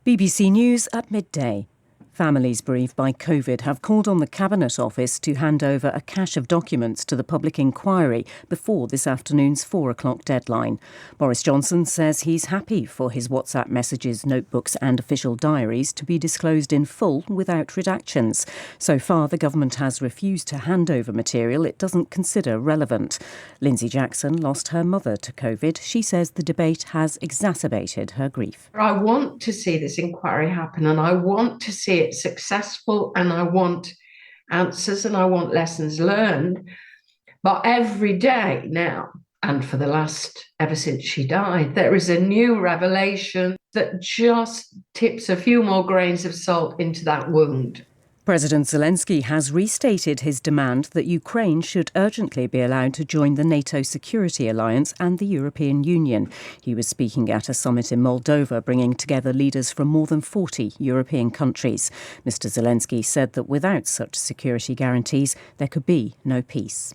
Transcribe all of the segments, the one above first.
BBC News at midday. Families bereaved by COVID have called on the Cabinet Office to hand over a cache of documents to the public inquiry before this afternoon's 4 o'clock deadline. Boris Johnson says he's happy for his WhatsApp messages, notebooks and official diaries to be disclosed in full without redactions. So far, the government has refused to hand over material it doesn't consider relevant. Lindsay Jackson lost her mother to COVID. She says the debate has exacerbated her grief. I want to see this inquiry happen, and I want to see it successful, and I want answers and I want lessons learned. But every day now, and for the last, ever since she died, there is a new revelation that just tips a few more grains of salt into that wound. President Zelensky has restated his demand that Ukraine should urgently be allowed to join the NATO Security Alliance and the European Union. He was speaking at a summit in Moldova, bringing together leaders from more than 40 European countries. Mr. Zelensky said that without such security guarantees, there could be no peace.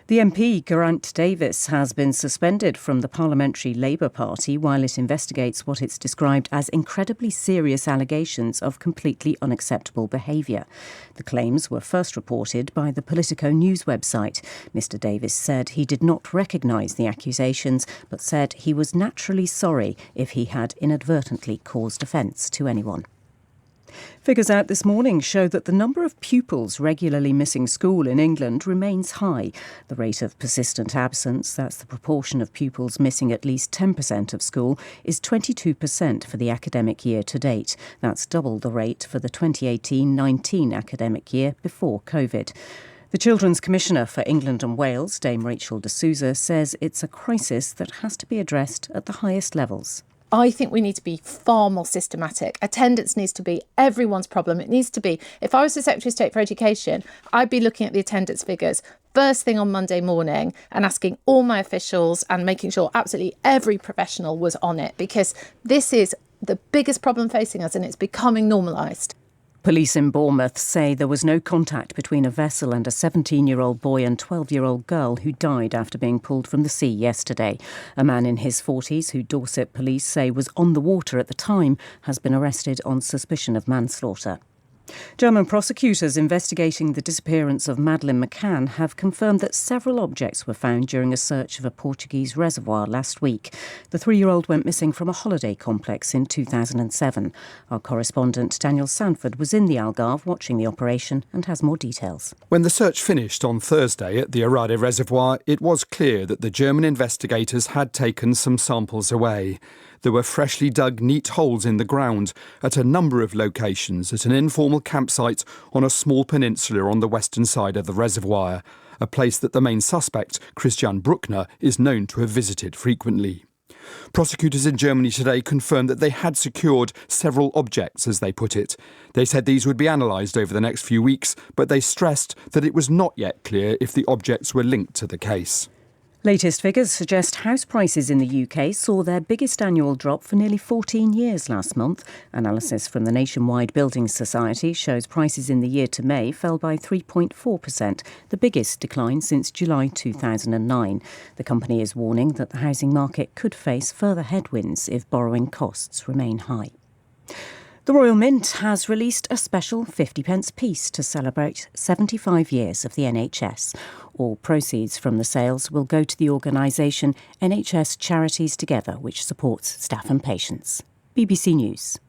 The MP, Geraint Davies, has been suspended from the Parliamentary Labour Party while it investigates what it's described as incredibly serious allegations of completely unacceptable behaviour. The claims were first reported by the Politico news website. Mr. Davies said he did not recognise the accusations, but said he was naturally sorry if he had inadvertently caused offence to anyone. Figures out this morning show that the number of pupils regularly missing school in England remains high. The rate of persistent absence, that's the proportion of pupils missing at least 10% of school, is 22% for the academic year to date. That's double the rate for the 2018-19 academic year before COVID. The Children's Commissioner for England and Wales, Dame Rachel de Souza, says it's a crisis that has to be addressed at the highest levels. I think we need to be far more systematic. Attendance needs to be everyone's problem. It needs to be, if I was the Secretary of State for Education, I'd be looking at the attendance figures first thing on Monday morning and asking all my officials and making sure absolutely every professional was on it, because this is the biggest problem facing us and it's becoming normalised. Police in Bournemouth say there was no contact between a vessel and a 17-year-old boy and 12-year-old girl who died after being pulled from the sea yesterday. A man in his 40s, who Dorset police say was on the water at the time, has been arrested on suspicion of manslaughter. German prosecutors investigating the disappearance of Madeleine McCann have confirmed that several objects were found during a search of a Portuguese reservoir last week. The 3-year-old went missing from a holiday complex in 2007. Our correspondent Daniel Sanford was in the Algarve watching the operation and has more details. When the search finished on Thursday at the Arade Reservoir, it was clear that the German investigators had taken some samples away. There were freshly dug neat holes in the ground at a number of locations at an informal campsite on a small peninsula on the western side of the reservoir, a place that the main suspect, Christian Bruckner, is known to have visited frequently. Prosecutors in Germany today confirmed that they had secured several objects, as they put it. They said these would be analysed over the next few weeks, but they stressed that it was not yet clear if the objects were linked to the case. Latest figures suggest house prices in the UK saw their biggest annual drop for nearly 14 years last month. Analysis from the Nationwide Building Society shows prices in the year to May fell by 3.4%, the biggest decline since July 2009. The company is warning that the housing market could face further headwinds if borrowing costs remain high. The Royal Mint has released a special 50p piece to celebrate 75 years of the NHS. All proceeds from the sales will go to the organisation NHS Charities Together, which supports staff and patients. BBC News.